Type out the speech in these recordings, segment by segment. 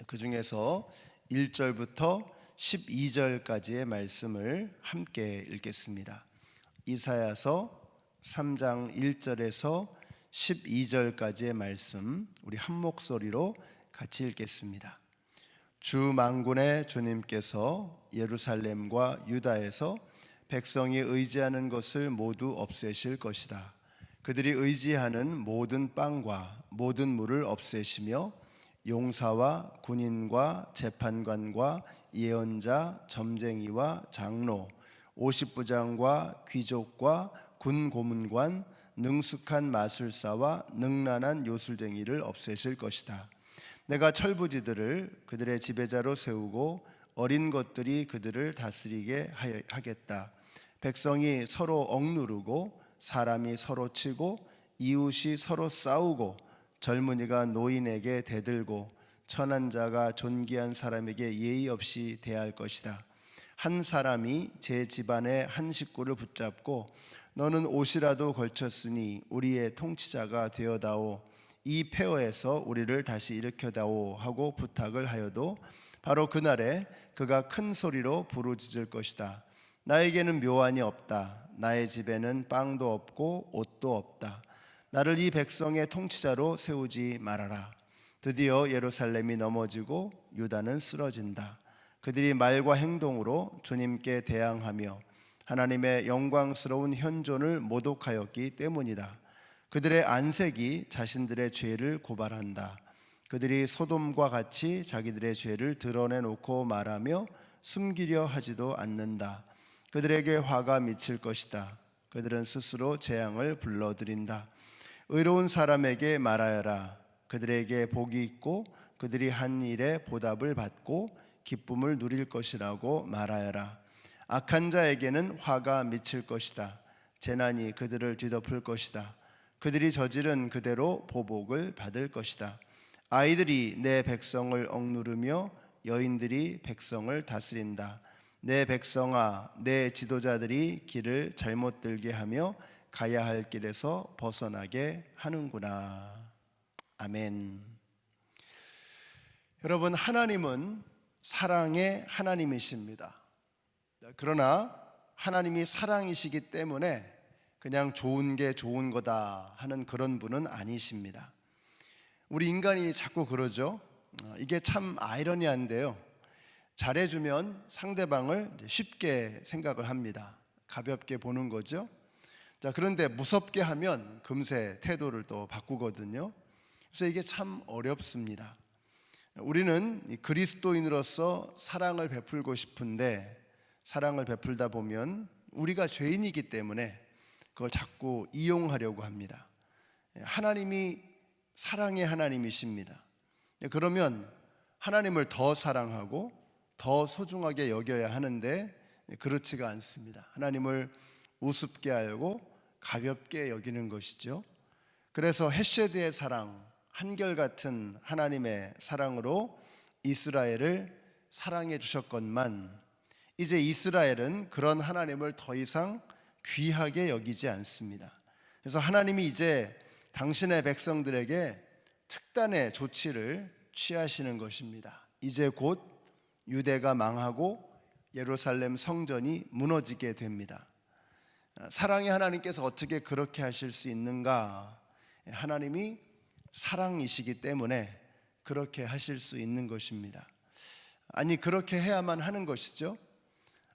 그 중에서 1절부터 12절까지의 말씀을 함께 읽겠습니다. 이사야서 3장 1절에서 12절까지의 말씀 우리 한 목소리로 같이 읽겠습니다. 주 만군의 주님께서 예루살렘과 유다에서 백성이 의지하는 것을 모두 없애실 것이다. 그들이 의지하는 모든 빵과 모든 물을 없애시며 용사와 군인과 재판관과 예언자, 점쟁이와 장로, 50부장과 귀족과 군 고문관, 능숙한 마술사와 능란한 요술쟁이를 없애실 것이다. 내가 철부지들을 그들의 지배자로 세우고 어린 것들이 그들을 다스리게 하겠다. 백성이 서로 억누르고 사람이 서로 치고 이웃이 서로 싸우고 젊은이가 노인에게 대들고 천한 자가 존귀한 사람에게 예의 없이 대할 것이다. 한 사람이 제 집안의 한 식구를 붙잡고 너는 옷이라도 걸쳤으니 우리의 통치자가 되어다오. 이 폐허에서 우리를 다시 일으켜다오 하고 부탁을 하여도 바로 그날에 그가 큰 소리로 부르짖을 것이다. 나에게는 묘안이 없다. 나의 집에는 빵도 없고 옷도 없다. 나를 이 백성의 통치자로 세우지 말아라. 드디어 예루살렘이 넘어지고 유다는 쓰러진다. 그들이 말과 행동으로 주님께 대항하며 하나님의 영광스러운 현존을 모독하였기 때문이다. 그들의 안색이 자신들의 죄를 고발한다. 그들이 소돔과 같이 자기들의 죄를 드러내놓고 말하며 숨기려 하지도 않는다. 그들에게 화가 미칠 것이다. 그들은 스스로 재앙을 불러들인다. 의로운 사람에게 말하여라. 그들에게 복이 있고 그들이 한 일에 보답을 받고 기쁨을 누릴 것이라고 말하여라. 악한 자에게는 화가 미칠 것이다. 재난이 그들을 뒤덮을 것이다. 그들이 저지른 그대로 보복을 받을 것이다. 아이들이 내 백성을 억누르며 여인들이 백성을 다스린다. 내 백성아, 내 지도자들이 길을 잘못 들게 하며 가야 할 길에서 벗어나게 하는구나. 아멘. 여러분, 하나님은 사랑의 하나님이십니다. 그러나 하나님이 사랑이시기 때문에 그냥 좋은 게 좋은 거다 하는 그런 분은 아니십니다. 우리 인간이 자꾸 그러죠. 이게 참 아이러니한데요. 잘해주면 상대방을 쉽게 생각을 합니다. 가볍게 보는 거죠. 자, 그런데 무섭게 하면 금세 태도를 또 바꾸거든요. 그래서 이게 참 어렵습니다. 우리는 그리스도인으로서 사랑을 베풀고 싶은데 사랑을 베풀다 보면 우리가 죄인이기 때문에 그걸 자꾸 이용하려고 합니다. 하나님이 사랑의 하나님이십니다. 그러면 하나님을 더 사랑하고 더 소중하게 여겨야 하는데 그렇지가 않습니다. 하나님을 우습게 알고 가볍게 여기는 것이죠. 그래서 헤세드의 사랑, 한결같은 하나님의 사랑으로 이스라엘을 사랑해 주셨건만 이제 이스라엘은 그런 하나님을 더 이상 귀하게 여기지 않습니다. 그래서 하나님이 이제 당신의 백성들에게 특단의 조치를 취하시는 것입니다. 이제 곧 유대가 망하고 예루살렘 성전이 무너지게 됩니다. 사랑의 하나님께서 어떻게 그렇게 하실 수 있는가? 하나님이 사랑이시기 때문에 그렇게 하실 수 있는 것입니다. 아니, 그렇게 해야만 하는 것이죠.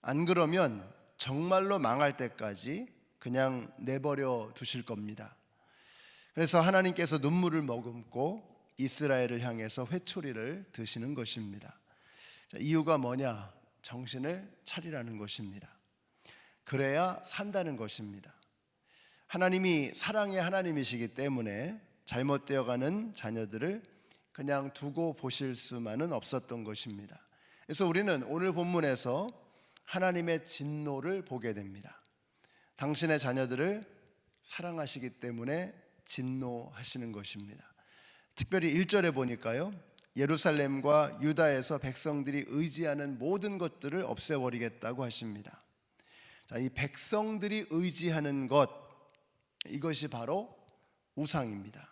안 그러면 정말로 망할 때까지 그냥 내버려 두실 겁니다. 그래서 하나님께서 눈물을 머금고 이스라엘을 향해서 회초리를 드시는 것입니다. 이유가 뭐냐? 정신을 차리라는 것입니다. 그래야 산다는 것입니다. 하나님이 사랑의 하나님이시기 때문에 잘못되어가는 자녀들을 그냥 두고 보실 수만은 없었던 것입니다. 그래서 우리는 오늘 본문에서 하나님의 진노를 보게 됩니다. 당신의 자녀들을 사랑하시기 때문에 진노하시는 것입니다. 특별히 1절에 보니까요, 예루살렘과 유다에서 백성들이 의지하는 모든 것들을 없애버리겠다고 하십니다. 자, 이 백성들이 의지하는 것, 이것이 바로 우상입니다.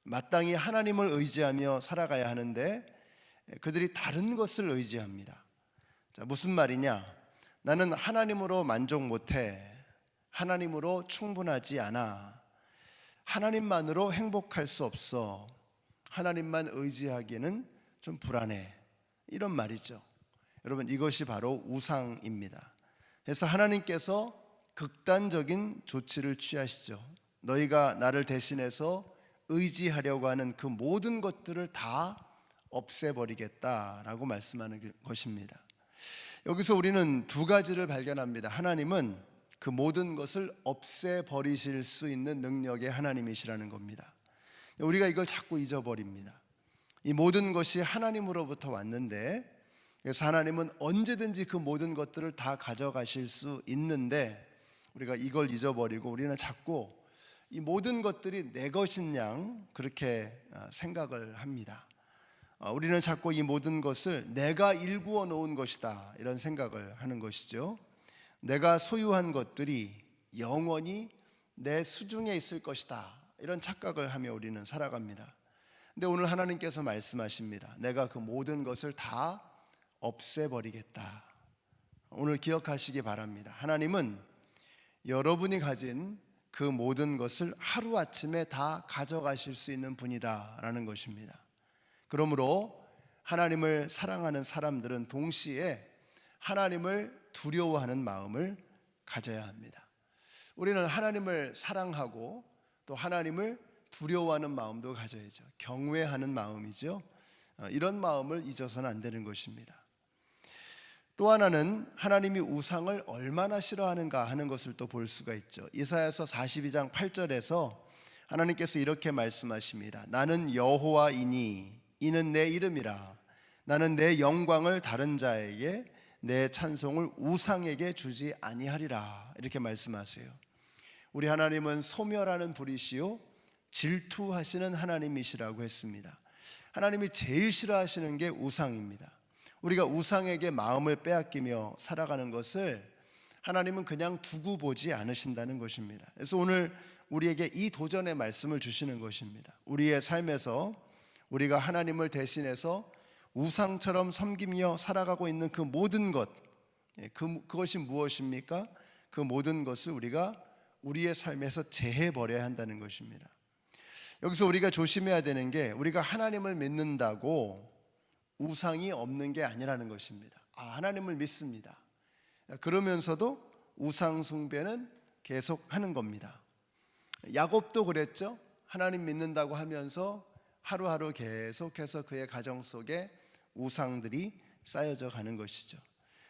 마땅히 하나님을 의지하며 살아가야 하는데 그들이 다른 것을 의지합니다. 자, 무슨 말이냐? 나는 하나님으로 만족 못해. 하나님으로 충분하지 않아. 하나님만으로 행복할 수 없어. 하나님만 의지하기에는 좀 불안해. 이런 말이죠. 여러분, 이것이 바로 우상입니다. 그래서 하나님께서 극단적인 조치를 취하시죠. 너희가 나를 대신해서 의지하려고 하는 그 모든 것들을 다 없애버리겠다라고 말씀하는 것입니다. 여기서 우리는 두 가지를 발견합니다. 하나님은 그 모든 것을 없애버리실 수 있는 능력의 하나님이시라는 겁니다. 우리가 이걸 자꾸 잊어버립니다. 이 모든 것이 하나님으로부터 왔는데, 그래서 하나님은 언제든지 그 모든 것들을 다 가져가실 수 있는데, 우리가 이걸 잊어버리고 우리는 자꾸 이 모든 것들이 내 것인 양 그렇게 생각을 합니다. 우리는 자꾸 이 모든 것을 내가 일구어 놓은 것이다 이런 생각을 하는 것이죠. 내가 소유한 것들이 영원히 내 수중에 있을 것이다 이런 착각을 하며 우리는 살아갑니다. 근데 오늘 하나님께서 말씀하십니다. 내가 그 모든 것을 다 없애버리겠다. 오늘 기억하시기 바랍니다. 하나님은 여러분이 가진 그 모든 것을 하루아침에 다 가져가실 수 있는 분이다라는 것입니다. 그러므로 하나님을 사랑하는 사람들은 동시에 하나님을 두려워하는 마음을 가져야 합니다. 우리는 하나님을 사랑하고 또 하나님을 두려워하는 마음도 가져야죠. 경외하는 마음이죠. 이런 마음을 잊어서는 안 되는 것입니다. 또 하나는 하나님이 우상을 얼마나 싫어하는가 하는 것을 또 볼 수가 있죠. 이사야서 42장 8절에서 하나님께서 이렇게 말씀하십니다. 나는 여호와이니 이는 내 이름이라. 나는 내 영광을 다른 자에게 내 찬송을 우상에게 주지 아니하리라. 이렇게 말씀하세요. 우리 하나님은 소멸하는 불이시요 질투하시는 하나님이시라고 했습니다. 하나님이 제일 싫어하시는 게 우상입니다. 우리가 우상에게 마음을 빼앗기며 살아가는 것을 하나님은 그냥 두고 보지 않으신다는 것입니다. 그래서 오늘 우리에게 이 도전의 말씀을 주시는 것입니다. 우리의 삶에서 우리가 하나님을 대신해서 우상처럼 섬기며 살아가고 있는 그 모든 것, 그것이 무엇입니까? 그 모든 것을 우리가 우리의 삶에서 제해버려야 한다는 것입니다. 여기서 우리가 조심해야 되는 게 우리가 하나님을 믿는다고 우상이 없는 게 아니라는 것입니다. 하나님을 믿습니다. 그러면서도 우상 숭배는 계속 하는 겁니다. 야곱도 그랬죠. 하나님 믿는다고 하면서 하루하루 계속해서 그의 가정 속에 우상들이 쌓여져 가는 것이죠.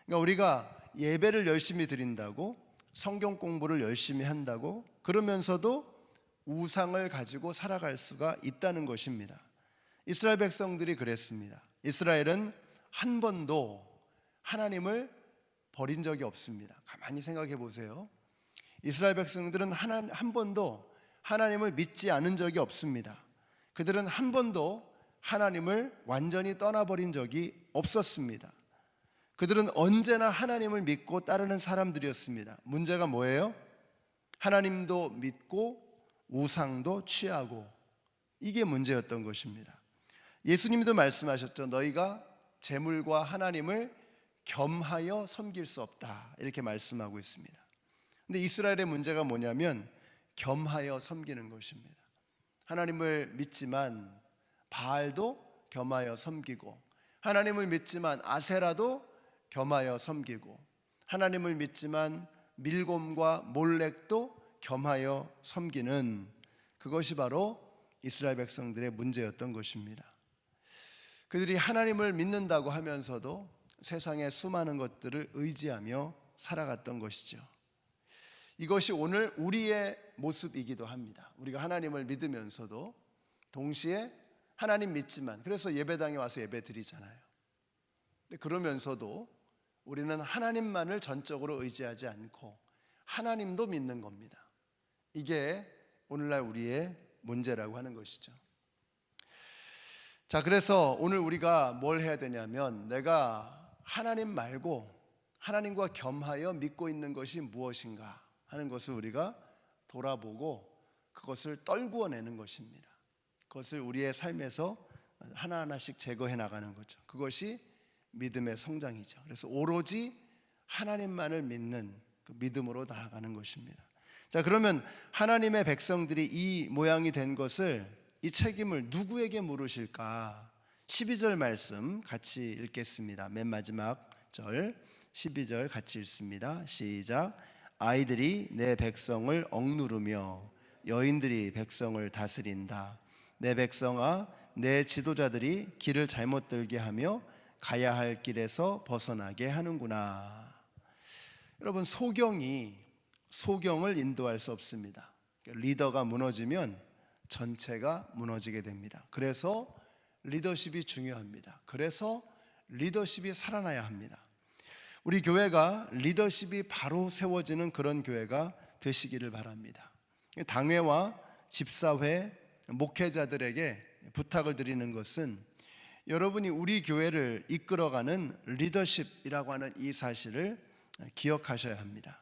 그러니까 우리가 예배를 열심히 드린다고 성경 공부를 열심히 한다고 그러면서도 우상을 가지고 살아갈 수가 있다는 것입니다. 이스라엘 백성들이 그랬습니다. 이스라엘은 한 번도 하나님을 버린 적이 없습니다. 가만히 생각해 보세요. 이스라엘 백성들은 한 번도 하나님을 믿지 않은 적이 없습니다. 그들은 한 번도 하나님을 완전히 떠나버린 적이 없었습니다. 그들은 언제나 하나님을 믿고 따르는 사람들이었습니다. 문제가 뭐예요? 하나님도 믿고 우상도 취하고, 이게 문제였던 것입니다. 예수님도 말씀하셨죠. 너희가 재물과 하나님을 겸하여 섬길 수 없다 이렇게 말씀하고 있습니다. 근데 이스라엘의 문제가 뭐냐면 겸하여 섬기는 것입니다. 하나님을 믿지만 바알도 겸하여 섬기고, 하나님을 믿지만 아세라도 겸하여 섬기고, 하나님을 믿지만 밀곰과 몰렉도 겸하여 섬기는, 그것이 바로 이스라엘 백성들의 문제였던 것입니다. 그들이 하나님을 믿는다고 하면서도 세상의 수많은 것들을 의지하며 살아갔던 것이죠. 이것이 오늘 우리의 모습이기도 합니다. 우리가 하나님을 믿으면서도 동시에 하나님 믿지만, 그래서 예배당에 와서 예배 드리잖아요. 근데 그러면서도 우리는 하나님만을 전적으로 의지하지 않고 하나님도 믿는 겁니다. 이게 오늘날 우리의 문제라고 하는 것이죠. 자, 그래서 오늘 우리가 뭘 해야 되냐면, 내가 하나님 말고 하나님과 겸하여 믿고 있는 것이 무엇인가 하는 것을 우리가 돌아보고 그것을 떨구어내는 것입니다. 그것을 우리의 삶에서 하나하나씩 제거해 나가는 거죠. 그것이 믿음의 성장이죠. 그래서 오로지 하나님만을 믿는 그 믿음으로 나아가는 것입니다. 자, 그러면 하나님의 백성들이 이 모양이 된 것을, 이 책임을 누구에게 물으실까? 12절 말씀 같이 읽겠습니다. 맨 마지막 절 12절 같이 읽습니다. 시작. 아이들이 내 백성을 억누르며 여인들이 백성을 다스린다. 내 백성아, 내 지도자들이 길을 잘못 들게 하며 가야 할 길에서 벗어나게 하는구나. 여러분, 소경을 인도할 수 없습니다. 리더가 무너지면 전체가 무너지게 됩니다. 그래서 리더십이 중요합니다. 그래서 리더십이 살아나야 합니다. 우리 교회가 리더십이 바로 세워지는 그런 교회가 되시기를 바랍니다. 당회와 집사회, 목회자들에게 부탁을 드리는 것은 여러분이 우리 교회를 이끌어가는 리더십이라고 하는 이 사실을 기억하셔야 합니다.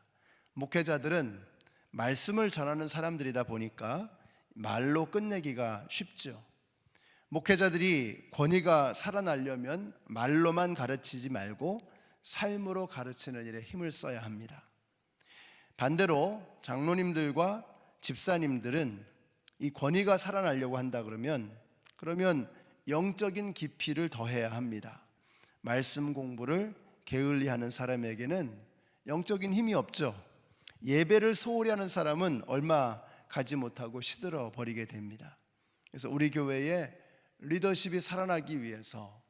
목회자들은 말씀을 전하는 사람들이다 보니까 말로 끝내기가 쉽죠. 목회자들이 권위가 살아나려면 말로만 가르치지 말고 삶으로 가르치는 일에 힘을 써야 합니다. 반대로 장로님들과 집사님들은 이 권위가 살아나려고 한다 그러면 영적인 깊이를 더해야 합니다. 말씀 공부를 게을리하는 사람에게는 영적인 힘이 없죠. 예배를 소홀히 하는 사람은 얼마 가지 못하고 시들어 버리게 됩니다. 그래서 우리 교회에 리더십이 살아나기 위해서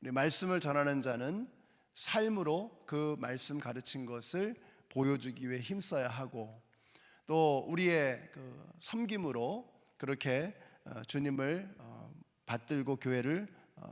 우리 말씀을 전하는 자는 삶으로 그 말씀 가르친 것을 보여주기 위해 힘써야 하고, 또 우리의 그 섬김으로 그렇게 주님을 받들고 교회를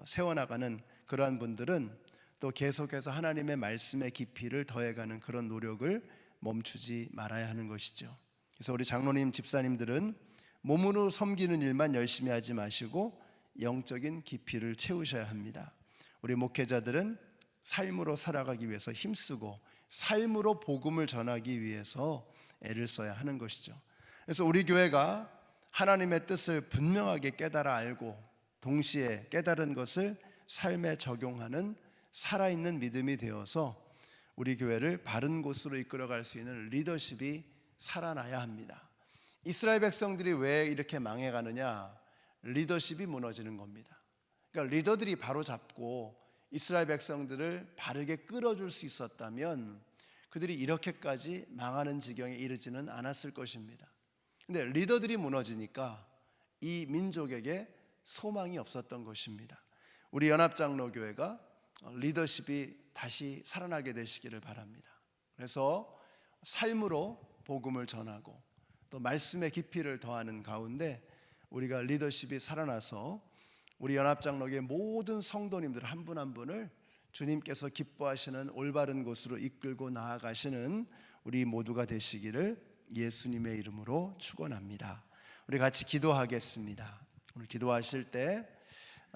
세워나가는 그러한 분들은 또 계속해서 하나님의 말씀의 깊이를 더해가는 그런 노력을 멈추지 말아야 하는 것이죠. 그래서 우리 장로님, 집사님들은 몸으로 섬기는 일만 열심히 하지 마시고 영적인 깊이를 채우셔야 합니다. 우리 목회자들은 삶으로 살아가기 위해서 힘쓰고 삶으로 복음을 전하기 위해서 애를 써야 하는 것이죠. 그래서 우리 교회가 하나님의 뜻을 분명하게 깨달아 알고 동시에 깨달은 것을 삶에 적용하는 살아있는 믿음이 되어서 우리 교회를 바른 곳으로 이끌어갈 수 있는 리더십이 살아나야 합니다. 이스라엘 백성들이 왜 이렇게 망해가느냐? 리더십이 무너지는 겁니다. 그러니까 리더들이 바로 잡고 이스라엘 백성들을 바르게 끌어줄 수 있었다면 그들이 이렇게까지 망하는 지경에 이르지는 않았을 것입니다. 근데 리더들이 무너지니까 이 민족에게 소망이 없었던 것입니다. 우리 연합장로교회가 리더십이 다시 살아나게 되시기를 바랍니다. 그래서 삶으로 복음을 전하고 또 말씀의 깊이를 더하는 가운데 우리가 리더십이 살아나서 우리 연합장로교회 모든 성도님들 한 분 한 분을 주님께서 기뻐하시는 올바른 곳으로 이끌고 나아가시는 우리 모두가 되시기를 예수님의 이름으로 축원합니다. 우리 같이 기도하겠습니다. 오늘 기도하실 때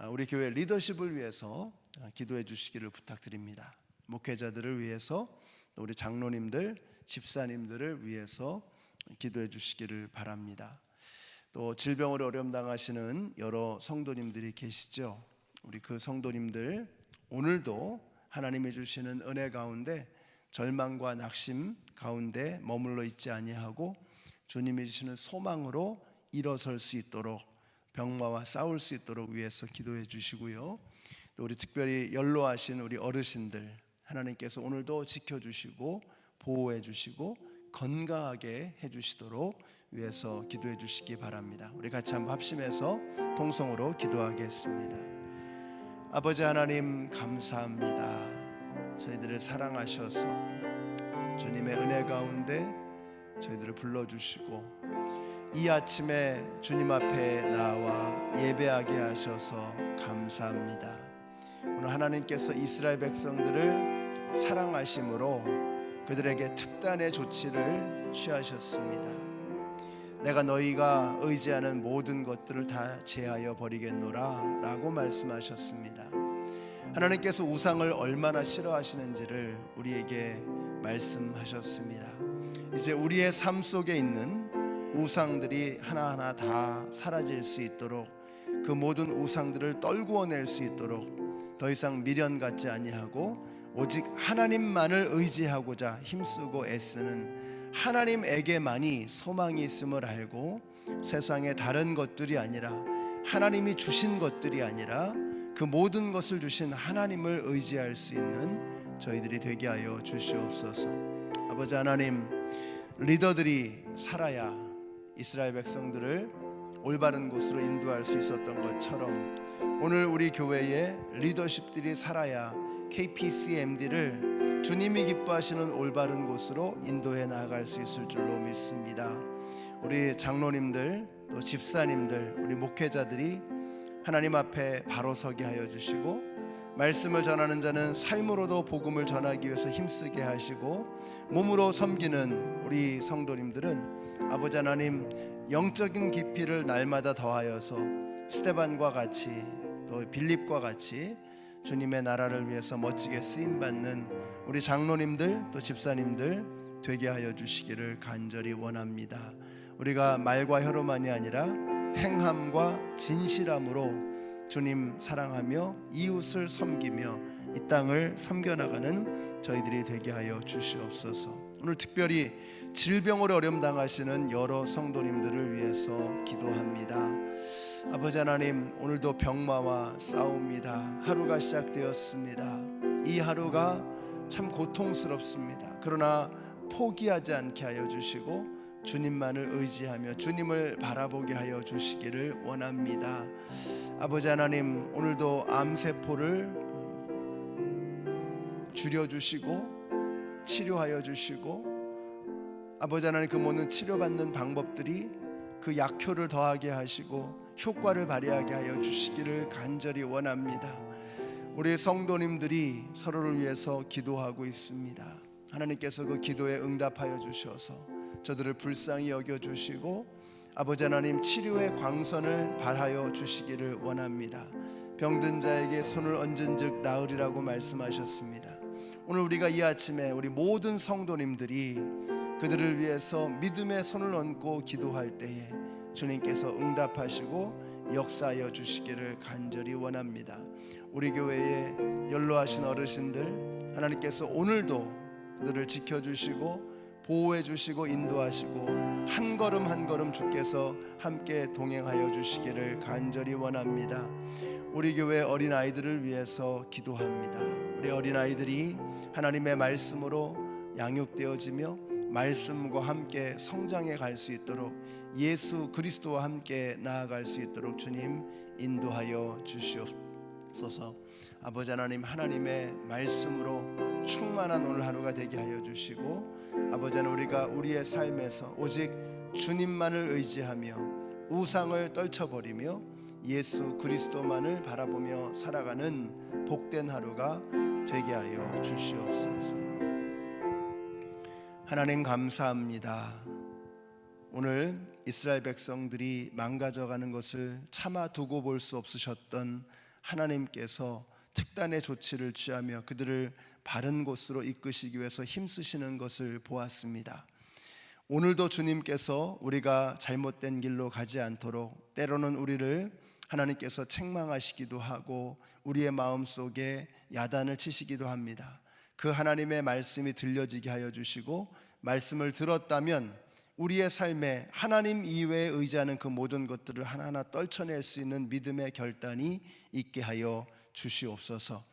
우리 교회 리더십을 위해서 기도해 주시기를 부탁드립니다. 목회자들을 위해서, 우리 장로님들, 집사님들을 위해서 기도해 주시기를 바랍니다. 또 질병으로 어려움 당하시는 여러 성도님들이 계시죠. 우리 그 성도님들 오늘도 하나님이 주시는 은혜 가운데 절망과 낙심 가운데 머물러 있지 아니하고 주님이 주시는 소망으로 일어설 수 있도록, 병마와 싸울 수 있도록 위해서 기도해 주시고요. 또 우리 특별히 연로하신 우리 어르신들 하나님께서 오늘도 지켜주시고 보호해 주시고 건강하게 해주시도록 위해서 기도해 주시기 바랍니다. 우리 같이 한번 합심해서 통성으로 기도하겠습니다. 아버지 하나님, 감사합니다. 저희들을 사랑하셔서 주님의 은혜 가운데 저희들을 불러주시고 이 아침에 주님 앞에 나와 예배하게 하셔서 감사합니다. 오늘 하나님께서 이스라엘 백성들을 사랑하심으로 그들에게 특단의 조치를 취하셨습니다. 내가 너희가 의지하는 모든 것들을 다 제하여 버리겠노라 라고 말씀하셨습니다. 하나님께서 우상을 얼마나 싫어하시는지를 우리에게 말씀하셨습니다. 이제 우리의 삶 속에 있는 우상들이 하나하나 다 사라질 수 있도록 그 모든 우상들을 떨구어낼 수 있도록 더 이상 미련 갖지 아니하고 오직 하나님만을 의지하고자 힘쓰고 애쓰는 하나님에게만이 소망이 있음을 알고 세상의 다른 것들이 아니라 하나님이 주신 것들이 아니라 그 모든 것을 주신 하나님을 의지할 수 있는 저희들이 되게 하여 주시옵소서. 아버지 하나님, 리더들이 살아야 이스라엘 백성들을 올바른 곳으로 인도할 수 있었던 것처럼 오늘 우리 교회의 리더십들이 살아야 KPCMD를 주님이 기뻐하시는 올바른 곳으로 인도해 나아갈 수 있을 줄로 믿습니다. 우리 장로님들 또 집사님들 우리 목회자들이 하나님 앞에 바로 서게 하여 주시고 말씀을 전하는 자는 삶으로도 복음을 전하기 위해서 힘쓰게 하시고 몸으로 섬기는 우리 성도님들은 아버지 하나님 영적인 깊이를 날마다 더하여서 스데반과 같이 또 빌립과 같이 주님의 나라를 위해서 멋지게 쓰임받는 우리 장로님들 또 집사님들 되게 하여 주시기를 간절히 원합니다. 우리가 말과 혀로만이 아니라 행함과 진실함으로 주님 사랑하며 이웃을 섬기며 이 땅을 섬겨나가는 저희들이 되게 하여 주시옵소서. 오늘 특별히 질병으로 어려움 당하시는 여러 성도님들을 위해서 기도합니다. 아버지 하나님, 오늘도 병마와 싸웁니다. 하루가 시작되었습니다. 이 하루가 참 고통스럽습니다. 그러나 포기하지 않게 하여 주시고 주님만을 의지하며 주님을 바라보게 하여 주시기를 원합니다. 아버지 하나님, 오늘도 암세포를 줄여주시고 치료하여 주시고 아버지 하나님 그 모든 치료받는 방법들이 그 약효를 더하게 하시고 효과를 발휘하게 하여 주시기를 간절히 원합니다. 우리 성도님들이 서로를 위해서 기도하고 있습니다. 하나님께서 그 기도에 응답하여 주셔서 저들을 불쌍히 여겨주시고 아버지 하나님 치료의 광선을 발하여 주시기를 원합니다. 병든 자에게 손을 얹은 즉 나으리라고 말씀하셨습니다. 오늘 우리가 이 아침에 우리 모든 성도님들이 그들을 위해서 믿음의 손을 얹고 기도할 때에 주님께서 응답하시고 역사하여 주시기를 간절히 원합니다. 우리 교회에 연로하신 어르신들 하나님께서 오늘도 그들을 지켜주시고 보호해 주시고 인도하시고 한 걸음 한 걸음 주께서 함께 동행하여 주시기를 간절히 원합니다. 우리 교회 어린아이들을 위해서 기도합니다. 우리 어린아이들이 하나님의 말씀으로 양육되어지며 말씀과 함께 성장해 갈 수 있도록 예수 그리스도와 함께 나아갈 수 있도록 주님 인도하여 주시옵소서. 아버지 하나님, 하나님의 말씀으로 충만한 오늘 하루가 되게 하여 주시고 아버지 하나님, 우리가 우리의 삶에서 오직 주님만을 의지하며 우상을 떨쳐버리며 예수 그리스도만을 바라보며 살아가는 복된 하루가 되게 하여 주시옵소서. 하나님 감사합니다. 오늘 이스라엘 백성들이 망가져가는 것을 차마 두고 볼 수 없으셨던 하나님께서 특단의 조치를 취하며 그들을 바른 곳으로 이끄시기 위해서 힘쓰시는 것을 보았습니다. 오늘도 주님께서 우리가 잘못된 길로 가지 않도록 때로는 우리를 하나님께서 책망하시기도 하고 우리의 마음속에 야단을 치시기도 합니다. 그 하나님의 말씀이 들려지게 하여 주시고 말씀을 들었다면 우리의 삶에 하나님 이외에 의지하는 그 모든 것들을 하나하나 떨쳐낼 수 있는 믿음의 결단이 있게 하여 주시옵소서.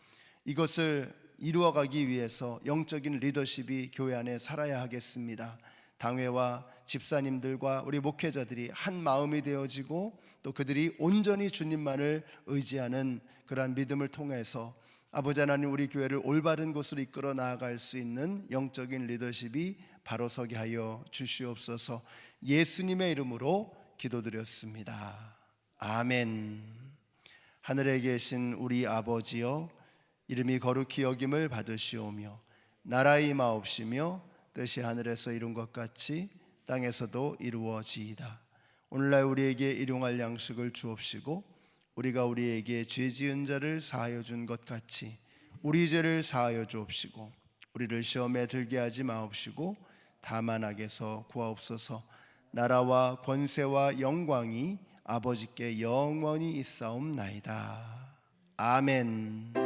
이것을 이루어가기 위해서 영적인 리더십이 교회 안에 살아야 하겠습니다. 당회와 집사님들과 우리 목회자들이 한 마음이 되어지고 또 그들이 온전히 주님만을 의지하는 그러한 믿음을 통해서 아버지 하나님, 우리 교회를 올바른 곳으로 이끌어 나아갈 수 있는 영적인 리더십이 바로 서게 하여 주시옵소서. 예수님의 이름으로 기도드렸습니다. 아멘. 하늘에 계신 우리 아버지여, 이름이 거룩히 여김을 받으시오며 나라의 임하옵시며 뜻이 하늘에서 이룬 것 같이 땅에서도 이루어지이다. 오늘날 우리에게 일용할 양식을 주옵시고 우리가 우리에게 죄 지은 자를 사하여 준 것 같이 우리 죄를 사하여 주옵시고 우리를 시험에 들게 하지 마옵시고 다만 악에서 구하옵소서. 나라와 권세와 영광이 아버지께 영원히 있사옵나이다. 아멘.